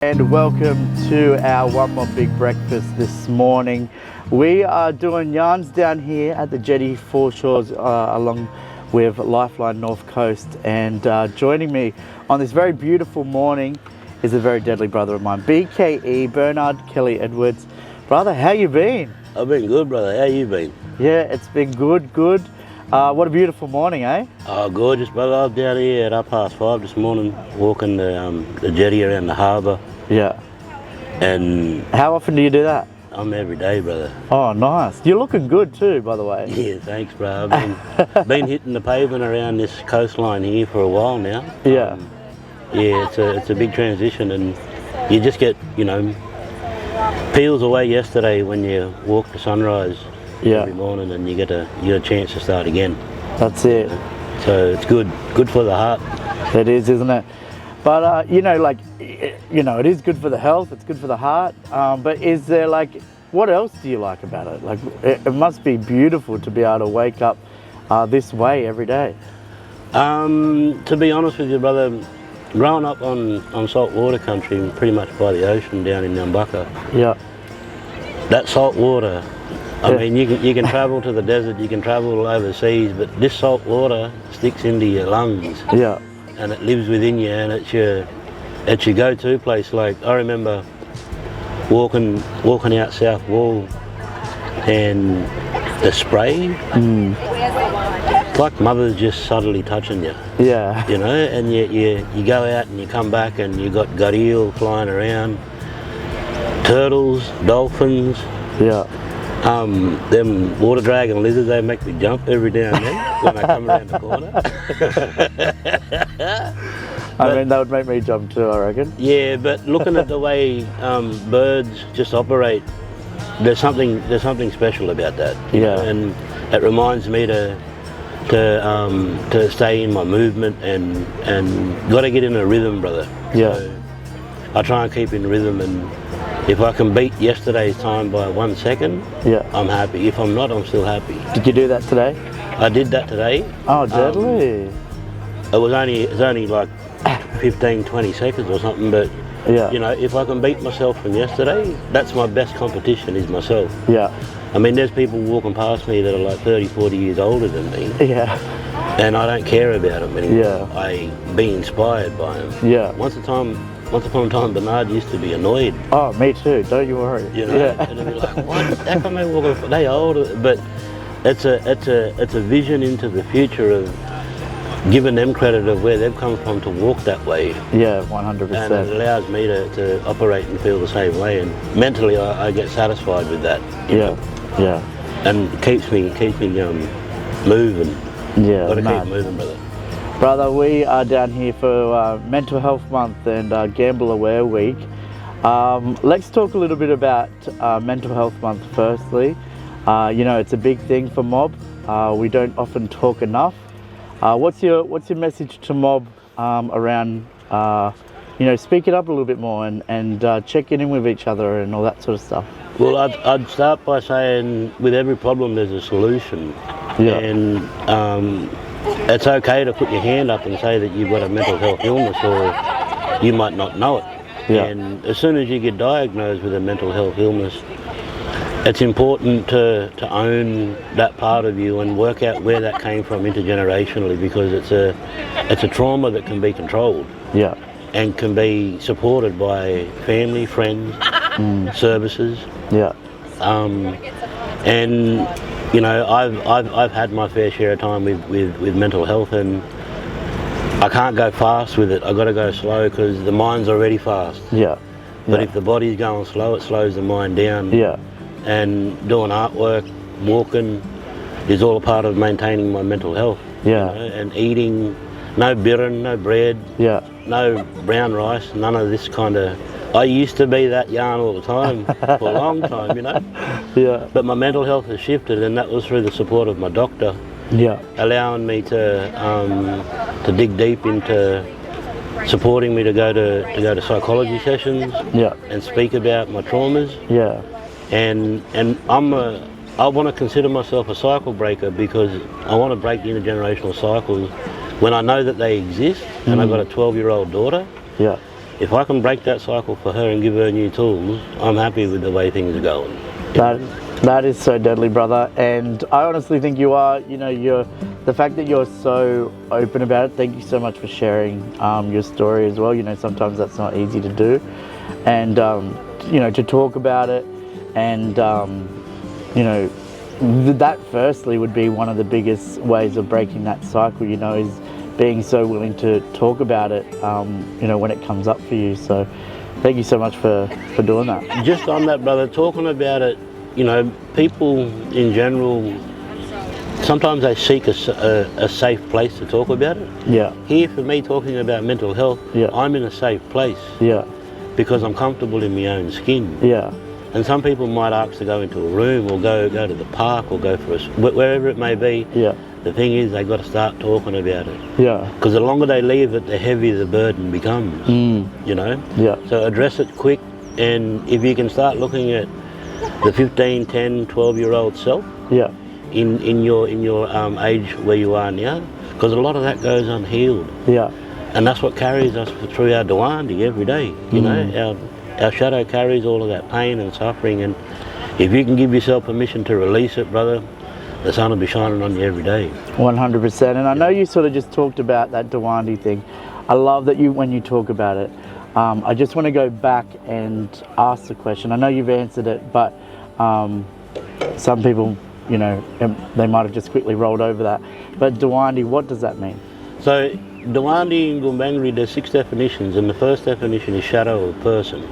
And welcome to our One More Big Breakfast this morning. We are doing yarns down here at the jetty foreshores along with Lifeline North Coast, and joining me on this very beautiful morning is a very deadly brother of mine, BKE, Bernard Kelly Edwards. Brother, how you been? I've been good, brother. How you been? Yeah, it's been good. What a beautiful morning, eh? Oh, gorgeous, brother. I was down here at 5:30 this morning, walking the jetty around the harbour. Yeah. And how often do you do that? I'm every day, brother. Oh, nice. You're looking good too, by the way. Yeah, thanks, bro. I've been hitting the pavement around this coastline here for a while now. Yeah. Yeah, it's a big transition, and you just get, peels away yesterday when you walk to sunrise every morning, and you get a chance to start again. That's it. So it's good for the heart. It is, isn't it? But it is good for the health. It's good for the heart. But is there what else do you like about it? It must be beautiful to be able to wake up this way every day. To be honest with you, brother, growing up on saltwater country, pretty much by the ocean down in Nambucca. Yeah. That salt water. I mean, you can travel to the desert, you can travel overseas, but this salt water sticks into your lungs. Yeah. And it lives within you, and it's your go-to place. Like, I remember walking out South Wall, and the spray, it's like mother's just subtly touching you. Yeah. And you go out and you come back and you got eel flying around, turtles, dolphins. Yeah. Them water dragon lizards, they make me jump every now and then when I come around the corner. I mean, that would make me jump too, I reckon. Yeah, but looking at the way birds just operate, there's something special about that. Yeah. And it reminds me to stay in my movement and got to get in a rhythm, brother. Yeah. So I try and keep in rhythm, and if I can beat yesterday's time by 1 second, I'm happy. If I'm not, I'm still happy. Did you do that today? I did that today. Oh, deadly. It's only like 15, 20 seconds or something, but if I can beat myself from yesterday, that's my best competition, is myself. Yeah. I mean, there's people walking past me that are like 30, 40 years older than me. Yeah. And I don't care about them anymore. Yeah. I be inspired by them. Yeah. Once upon a time, Bernard used to be annoyed. Oh, me too. Don't you worry. And it'd be like, what? How come they walking? They older, but it's a vision into the future of giving them credit of where they've come from to walk that way. Yeah, 100%. And it allows me to operate and feel the same way, and mentally I get satisfied with that. You know? And it keeps me moving. Yeah. Gotta keep moving, brother. Brother, we are down here for Mental Health Month and Gamble Aware Week. Let's talk a little bit about Mental Health Month firstly. It's a big thing for Mob. We don't often talk enough. What's your message to Mob around, speak it up a little bit more and checking in with each other and all that sort of stuff? Well, I'd start by saying with every problem there's a solution. Yeah. And it's okay to put your hand up and say that you've got a mental health illness, or you might not know it. Yeah. And as soon as you get diagnosed with a mental health illness, it's important to own that part of you and work out where that came from intergenerationally, because it's a trauma that can be controlled. Yeah. And can be supported by family, friends, services. Yeah. And I've had my fair share of time with mental health, and I can't go fast with it. I've got to go slow because the mind's already fast. Yeah. But if the body's going slow, it slows the mind down. Yeah. And doing artwork, walking, is all a part of maintaining my mental health. Yeah. And eating, no birrin, no bread, no brown rice, none of this kind of. I used to be that yarn all the time for a long time, Yeah. But my mental health has shifted, and that was through the support of my doctor. Yeah. Allowing me to dig deep into supporting me to go to psychology sessions. Yeah. And speak about my traumas. Yeah. And I want to consider myself a cycle breaker, because I want to break the intergenerational cycles when I know that they exist. And I've got a 12-year-old daughter. Yeah. if I can break that cycle for her and give her new tools, I'm happy with the way things are going. That is so deadly, brother. And I honestly think you are, the fact that you're so open about it, thank you so much for sharing your story as well. Sometimes that's not easy to do. And, to talk about it and, that firstly would be one of the biggest ways of breaking that cycle, is being so willing to talk about it, when it comes up for you. So thank you so much for doing that. Just on that, brother, talking about it, people in general, sometimes they seek a safe place to talk about it. Yeah. Here, for me, talking about mental health, I'm in a safe place. Yeah. Because I'm comfortable in my own skin. Yeah. And some people might ask to go into a room or go to the park or go for wherever it may be. Yeah. The thing is, they got to start talking about it. Yeah. Because the longer they leave it, the heavier the burden becomes. Yeah. So address it quick, and if you can start looking at the 15, 10, 12-year-old self. Yeah. In your age where you are now, because a lot of that goes unhealed. Yeah. And that's what carries us through our Dawandi every day. Our shadow carries all of that pain and suffering, and if you can give yourself permission to release it, brother, the sun will be shining on you every day. 100%. And I know you sort of just talked about that Dawandi thing. I love that when you talk about it, I just want to go back and ask the question. I know you've answered it, but some people, they might have just quickly rolled over that. But Dawandi, what does that mean? So Dawandi in Gumbaynggirr, there's 6 definitions, and the first definition is shadow of person,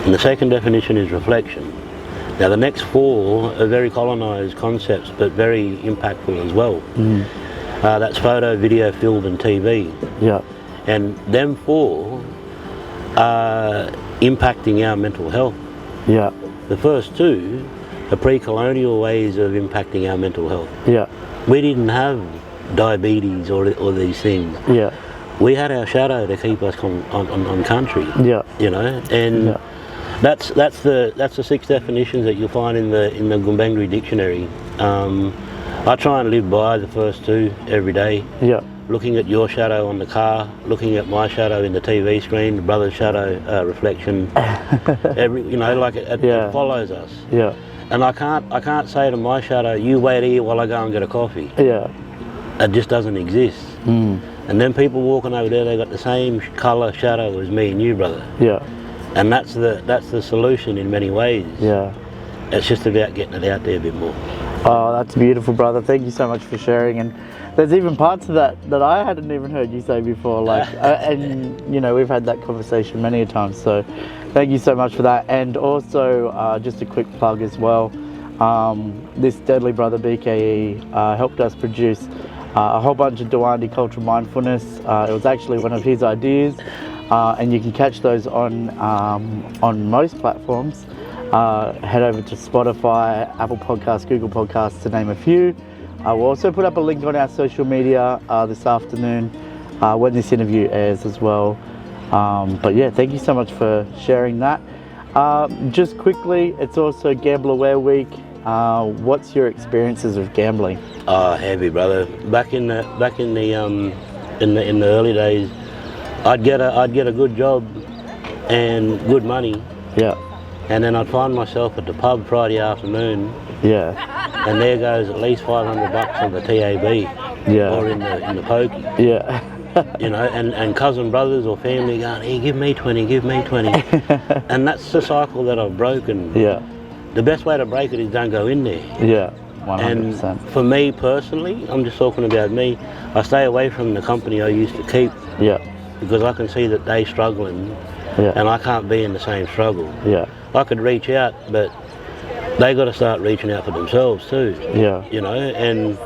and the second definition is reflection. Now the next 4 are very colonised concepts, but very impactful as well. That's photo, video, film and TV. Yeah. And them 4 are impacting our mental health. Yeah. The first 2 are pre-colonial ways of impacting our mental health. Yeah. We didn't have diabetes or these things. Yeah. We had our shadow to keep us on country. Yeah. And that's the 6 definitions that you'll find in the Gumbaynggirr dictionary. I try and live by the first 2 every day. Yeah. Looking at your shadow on the car, looking at my shadow in the TV screen, the brother's shadow reflection. It follows us. Yeah. And I can't say to my shadow, you wait here while I go and get a coffee. Yeah. It just doesn't exist. And then people walking over there, they got the same colour shadow as me and you, brother. Yeah. And that's the solution in many ways. Yeah. It's just about getting it out there a bit more. Oh, that's beautiful, brother. Thank you so much for sharing. And there's even parts of that I hadn't even heard you say before. We've had that conversation many a time. So thank you so much for that. And also, just a quick plug as well. This deadly brother BKE helped us produce a whole bunch of Dawandi cultural mindfulness. It was actually one of his ideas, and you can catch those on most platforms. Head over to Spotify, Apple Podcasts, Google Podcasts, to name a few. We'll also put up a link on our social media this afternoon when this interview airs as well. But yeah, thank you so much for sharing that. Just quickly, it's also Gamble Aware Week. What's your experiences of gambling? Oh, heavy, brother. Back in the early days, I'd get a good job and good money. Yeah. And then I'd find myself at the pub Friday afternoon. Yeah. And there goes at least $500 on the TAB. Yeah. Or in the pokey. Yeah. And cousin brothers or family going, hey, give me 20, give me 20. And that's the cycle that I've broken. Yeah. The best way to break it is don't go in there. Yeah, 100%. And for me personally, I'm just talking about me, I stay away from the company I used to keep. Yeah. Because I can see that they're struggling. Yeah. And I can't be in the same struggle. Yeah. I could reach out, but they got to start reaching out for themselves too. Yeah. And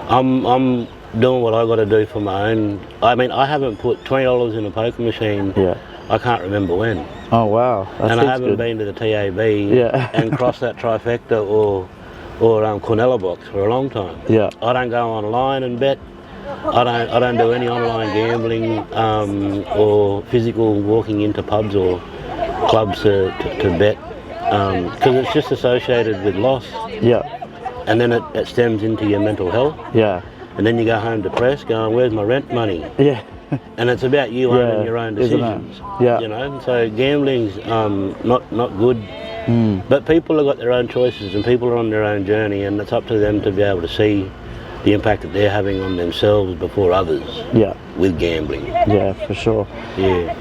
I'm doing what I got to do for my own. I mean, I haven't put $20 in a poker machine. Yeah. I can't remember when. Oh wow. And I haven't been to the TAB and crossed that trifecta or Cornella box for a long time. Yeah. I don't go online and bet. I don't do any online gambling or physical walking into pubs or clubs to bet because it's just associated with loss. Yeah. And then it stems into your mental health. Yeah. And then you go home depressed going, where's my rent money? Yeah. And it's about you Yeah, owning your own isn't it? decisions. Yeah. You know, so gambling's not good. But people have got their own choices, and people are on their own journey, and it's up to them to be able to see the impact that they're having on themselves before others. Yeah. With gambling. Yeah, for sure. Yeah.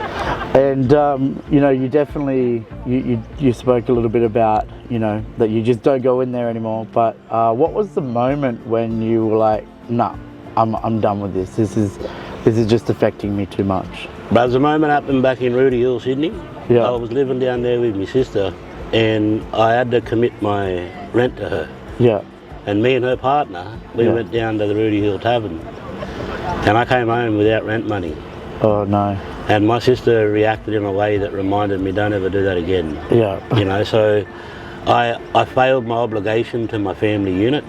And you know, you definitely you spoke a little bit about, you know, that you just don't go in there anymore. But what was the moment when you were like, nah, I'm done with this. This is just affecting me too much. But the moment happened back in Rooty Hill, Sydney. Yeah. I was living down there with my sister, and I had to commit my rent to her. Yeah. And me and her partner, we went down to the Rooty Hill Tavern, and I came home without rent money. Oh no. And my sister reacted in a way that reminded me, don't ever do that again. Yeah. You know, so I failed my obligation to my family unit,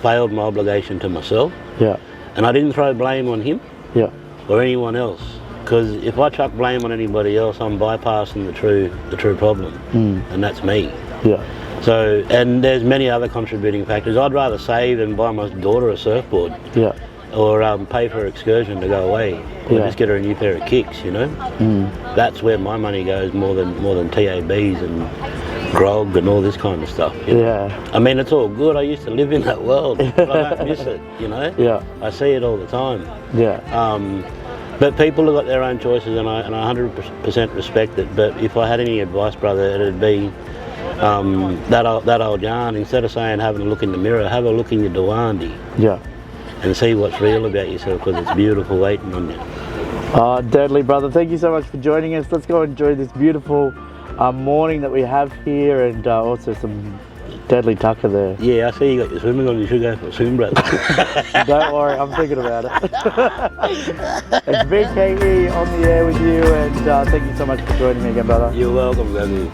failed my obligation to myself, Yeah. and I didn't throw blame on him Yeah. or anyone else. Because if I chuck blame on anybody else, I'm bypassing the true problem, and that's me. Yeah. So, and there's many other contributing factors. I'd rather save and buy my daughter a surfboard, Yeah. or pay for her excursion to go away, or Yeah. just get her a new pair of kicks. You know, that's where my money goes more than TABs and grog and all this kind of stuff. You know? Yeah. I mean, it's all good. I used to live in that world, but I don't miss it. You know, Yeah. I see it all the time. Yeah. But people have got their own choices, and I 100% respect it. But if I had any advice, brother, it'd be that old yarn. Instead of saying having a look in the mirror, have a look in your Dawandi Yeah. and see what's real about yourself, because it's beautiful waiting on you. Deadly, brother. Thank you so much for joining us. Let's go enjoy this beautiful morning that we have here, and also some deadly tucker there. Yeah, I see you got your swimming on. You should go for a swim, brother. Don't worry, I'm thinking about it. It's BKE on the air with you, and thank you so much for joining me again, brother. You're welcome, baby.